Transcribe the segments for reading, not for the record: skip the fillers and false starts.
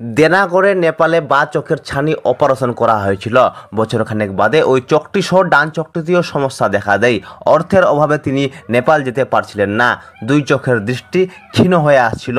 দেনাগড়ে নেপালে বা চোখের ছানি অপারেশন করা হয়েছিল। বছরখানেক বাদে ওই চোখটি সহ ডান চোখটিতেও সমস্যা দেখা দেয়। অর্থের অভাবে তিনি নেপাল যেতে পারছিলেন না। দুই চোখের দৃষ্টি ক্ষীণ হয়ে আসছিল।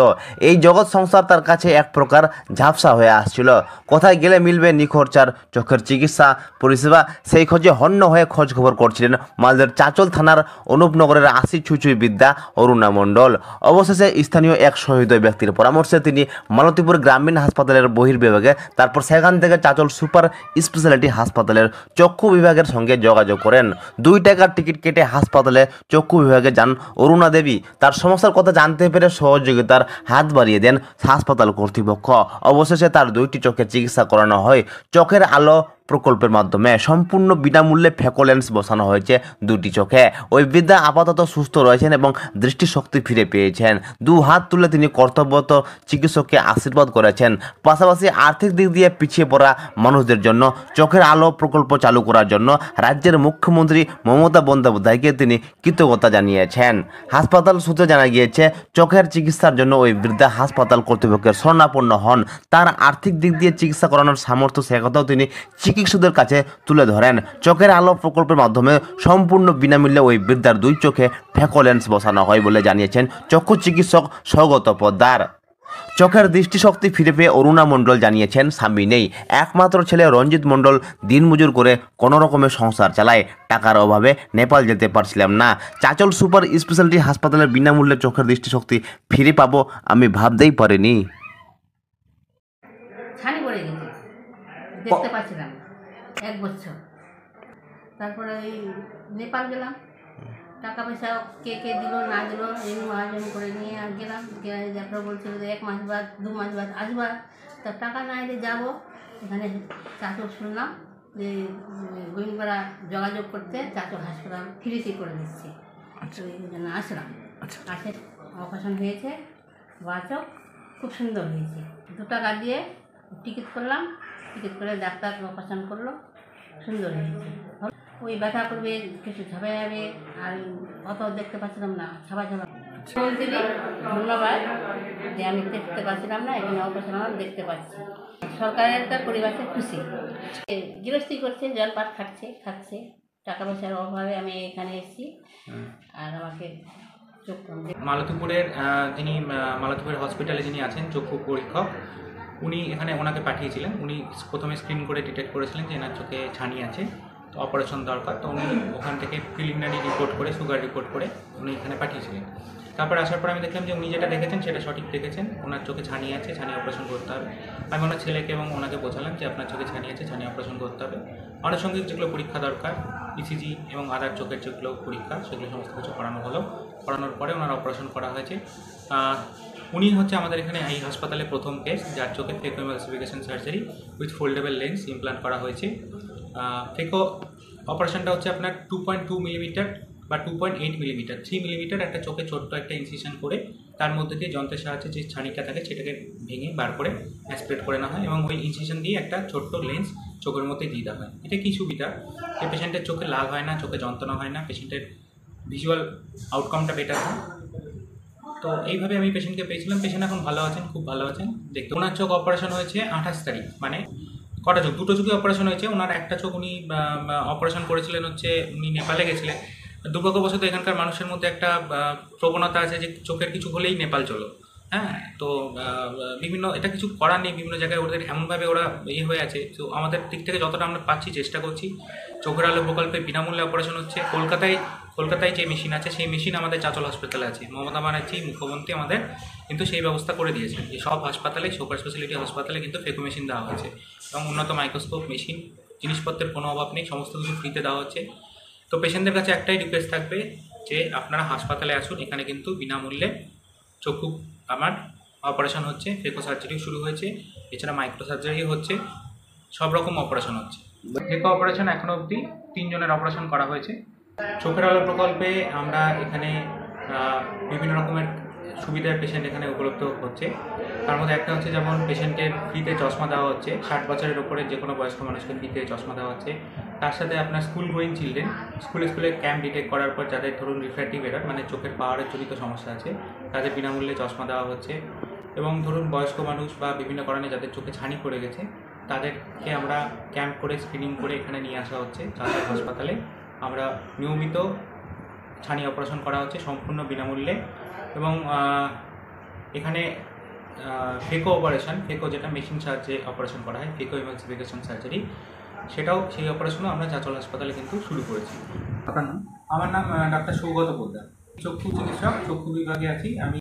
এই জগৎ সংসার তার কাছে এক প্রকার ঝাপসা হয়ে আসছিল। কোথায় গেলে মিলবে নিখরচার চোখের চিকিৎসা পরিষেবা, সেই খোঁজে হন্য হয়ে খোঁজ খবর করছিলেন মালদার চাচল থানার অনুপনগরের ৮০ ছুঁচুই বিদ্যা অরুণা মণ্ডল। অবশেষে স্থানীয় এক সহৃদয় ব্যক্তির পরামর্শে তিনি মালতীপুর গ্রামীণ হাসপাতালের বহির্বিভাগে, তারপর সেখান থেকে চাচল সুপার স্পেশালিটি হাসপাতালের চক্ষু বিভাগের সঙ্গে যোগাযোগ করেন। ২ টাকার টিকিট কেটে হাসপাতালে চক্ষু বিভাগে যান অরুণা দেবী। তার সমস্যার কথা জানতে পেরে সহযোগিতার হাত বাড়িয়ে দেন হাসপাতাল কর্তৃপক্ষ। অবশেষে তার ২টি চোখের চিকিৎসা করানো হয়। চোখের আলো প্রকল্পের মাধ্যমে সম্পূর্ণ বিনামূল্যে ফেকো লেন্স বসানো হয়েছে ২টি চোখে। ওই বৃদ্ধা আপাতত সুস্থ রয়েছেন এবং দৃষ্টিশক্তি ফিরে পেয়েছেন। ২ হাত তুলে তিনি কর্তব্যরত চিকিৎসককে আশীর্বাদ করেছেন। পাশাপাশি আর্থিক দিক দিয়ে পিছিয়ে পড়া মানুষদের জন্য চোখের আলো প্রকল্প চালু করার জন্য রাজ্যের মুখ্যমন্ত্রী মমতা বন্দ্যোপাধ্যায়কে তিনি কৃতজ্ঞতা জানিয়েছেন। হাসপাতাল সূত্রে জানা গিয়েছে, চোখের চিকিৎসার জন্য ওই বৃদ্ধা হাসপাতাল কর্তৃপক্ষের শরণাপন্ন হন। তার আর্থিক দিক দিয়ে চিকিৎসা করানোর সামর্থ্য সে কথাও তিনি চিকিৎসকদের কাছে তুলে ধরেন। চোখের আলো প্রকল্পের মাধ্যমে সম্পূর্ণ বিনামূল্যে ওই বৃদ্ধার ২ চোখে ফেকো লেন্স বসানো হয় বলে জানিয়েছেন চক্ষু চিকিৎসক সৌগত পোদ্দার। চোখের দৃষ্টিশক্তি ফিরে পেয়ে অরুণা মণ্ডল জানিয়েছেন, স্বামী নেই, একমাত্র ছেলে রঞ্জিত মণ্ডল দিনমজুর করে কোনো রকমের সংসার চালায়। টাকার অভাবে নেপাল যেতে পারছিলাম না। চাচল সুপার স্পেশালিটি হাসপাতালের বিনামূল্যে চোখের দৃষ্টিশক্তি ফিরে পাবো আমি ভাবতেই পারিনি। ছানি পড়ে গেছে, দেখতে পাচ্ছিলাম না ১ বছর। তারপরে ওই নেপাল গেলাম, টাকা পয়সা কে কে দিল না দিল এই মহাজন করে নিয়ে আর গেলাম। তারপরে বলছিল যে ১ মাস বাদ ২ মাস বাদ আসবা, তা টাকা না এলে যাবো। এখানে চাচল শুনলাম যে গোবিন্দপাড়া যোগাযোগ করতে চাচল হাসপাতাল ফ্রিতে করে দিচ্ছে। ওই জন্য আসলাম। আসে অপারেশন হয়েছে, বাচক খুব সুন্দর হয়েছে। ২ টাকা দিয়ে টিকিট করলাম, টিকিট করে ডাক্তার অপারেশন করলো, সুন্দর হয়েছে। ওই ব্যথা করবে, কিছু ঝাপা যাবে, আর অত দেখতে পাচ্ছিলাম না, ছাপা ছাপা। মন্ত্রী ধন্যবাদ যে আমি দেখতে পাচ্ছিলাম না, এখানে অপারেশন দেখতে পাচ্ছি। সরকারের একটা পরিবারটা খুশি, গৃহস্থী করছে, জলপাত খাচ্ছে। টাকা পয়সার অভাবে আমি এখানে এসেছি। আর আমাকে মালতীপুরের যিনি মালতীপুরের হসপিটালে যিনি আছেন চক্ষু পরীক্ষক, উনি এখানে ওনাকে পাঠিয়েছিলেন। উনি প্রথমে স্ক্রিন করে ডিটেক্ট করেছিলেন যে এনার চোখে ছানি আছে, তো অপারেশন দরকার। তো উনি ওখান থেকে প্রিলিমিনারি রিপোর্ট করে, সুগার রিপোর্ট করে উনি এখানে পাঠিয়েছিলেন। তারপর আসার পর আমি দেখলাম যে উনি যেটা দেখেছেন সেটা সঠিক দেখেছেন। ওনার চোখে ছানি আছে, ছানি অপারেশন করতে হবে। আমি ওনার ছেলেকে এবং ওনাকে বোঝালাম যে আপনার চোখে ছানি আছে, ছানি অপারেশন করতে হবে। আনুষঙ্গিক যেগুলো পরীক্ষা দরকার, ইসিজি এবং আদার চোখের যেগুলো পরীক্ষা, সেগুলো সমস্ত কিছু করানো হলো। করানোর পরে ওনার অপারেশন করা হয়েছে। উনি হচ্ছে আমাদের এখানে এই হাসপাতালে প্রথম কেস যার চোখে phacoemulsification surgery with foldable lens implant করা হয়েছে। ফেকো অপারেশনটা হচ্ছে আপনার 2.2 মিলিমিটার বা 2.8 মিলিমিটার, 3 মিলিমিটার একটা চোখে ছোট্ট একটা ইনসিশন করে তার মধ্যে দিয়ে যন্ত্রের সাহায্যে যে ছানিটা থাকে সেটাকে ভেঙে বার করে অ্যাসপিরেট করে নেওয়া হয় এবং ওই ইনসিশন দিয়ে একটা ছোট্ট লেন্স চোখের মধ্যে দিয়ে দেওয়া হয়। এটা কি সুবিধা, যে পেশেন্টের চোখে লাল হয় না, চোখে যন্ত্রণা হয় না, পেশেন্টের ভিজুয়াল আউটকামটা বেটার হয়। তো এইভাবে আমি পেশেন্টকে পেয়েছিলাম। পেশেন্ট এখন ভালো আছেন, খুব ভালো আছেন। দেখতে ওনার চোখ অপারেশন হয়েছে ২৮ তারিখ, মানে কটা চোখ, 2টো চোখে অপারেশন হয়েছে। ওনার একটা চোখ উনি অপারেশন করেছিলেন হচ্ছে উনি নেপালে গেছিলেন। দুর্ভাগ্যবশত এখানকার মানুষের মধ্যে একটা প্রবণতা আছে যে চোখের কিছু হলেই নেপাল চলো। হ্যাঁ, তো বিভিন্ন এটা কিছু করার নেই, বিভিন্ন জায়গায় ওদের এমনভাবে ওরা হয়ে আছে। তো আমাদের দিক থেকে যতটা আমরা পাচ্ছি চেষ্টা করছি। চোখের আলো প্রকল্পে বিনামূল্যে অপারেশন হচ্ছে। কলকাতায় যে মেশিন আছে সেই মেশিন আমাদের চাচল হসপিটালে আছে। মমতা ব্যানার্জি মুখ্যমন্ত্রী আমাদের কিন্তু সেই ব্যবস্থা করে দিয়েছেন যে সব হাসপাতালে, সুপার স্পেশালিটি হাসপাতালে কিন্তু ফেকো মেশিন দেওয়া হয়েছে এবং উন্নত মাইক্রোস্কোপ মেশিন, জিনিসপত্রের কোনো অভাব নেই, সমস্ত কিছু ফ্রিতে দেওয়া হচ্ছে। তো পেশেন্টদের কাছে একটাই রিকোয়েস্ট থাকবে যে আপনারা হাসপাতালে আসুন, এখানে কিন্তু বিনামূল্যে চক্ষু আমার অপারেশন হচ্ছে, ফেকো সার্জারিও শুরু হয়েছে, এছাড়া মাইক্রো সার্জারিও হচ্ছে, সব রকম অপারেশন হচ্ছে। ফেকো অপারেশন এখনও অবধি 3 জনের অপারেশন করা হয়েছে। চোখের আলো প্রকল্পে আমরা এখানে বিভিন্ন রকমের সুবিধার পেশেন্ট এখানে উপলব্ধ হচ্ছে। তার মধ্যে একটা হচ্ছে যেমন পেশেন্টের ফ্রিতে চশমা দেওয়া হচ্ছে, 60 বছরের ওপরে যে কোনো বয়স্ক মানুষকে ফ্রিতে চশমা দেওয়া হচ্ছে। তার সাথে আপনার স্কুল গোয়িং চিলড্রেন, স্কুলে ক্যাম্প ডিটেক্ট করার পর যাদের ধরুন রিফ্র্যাক্টিভ এরর মানে চোখের পাওয়ারের জনিত সমস্যা আছে, তাদের বিনামূল্যে চশমা দেওয়া হচ্ছে। এবং ধরুন বয়স্ক মানুষ বা বিভিন্ন কারণে যাদের চোখে ছানি পড়ে গেছে তাদেরকে আমরা ক্যাম্প করে স্ক্রিনিং করে এখানে নিয়ে আসা হচ্ছে চাঁচল হাসপাতালে। আমরা নিয়মিত ছানি অপারেশন করা হচ্ছে সম্পূর্ণ বিনামূল্যে। এবং এখানে ফেকো অপারেশন, ফেকো যেটা মেশিন সাহায্যে অপারেশন করা হয়, ফেকো এমালসিফিকেশন সার্জারি, সেই অপারেশনও আমরা চাঁচল হাসপাতালে কিন্তু শুরু করেছি। আপনার নাম? আমার নাম ডাক্তার সৌগত পোদ্দার, চক্ষু চিকিৎসক, চক্ষু বিভাগে আছি আমি।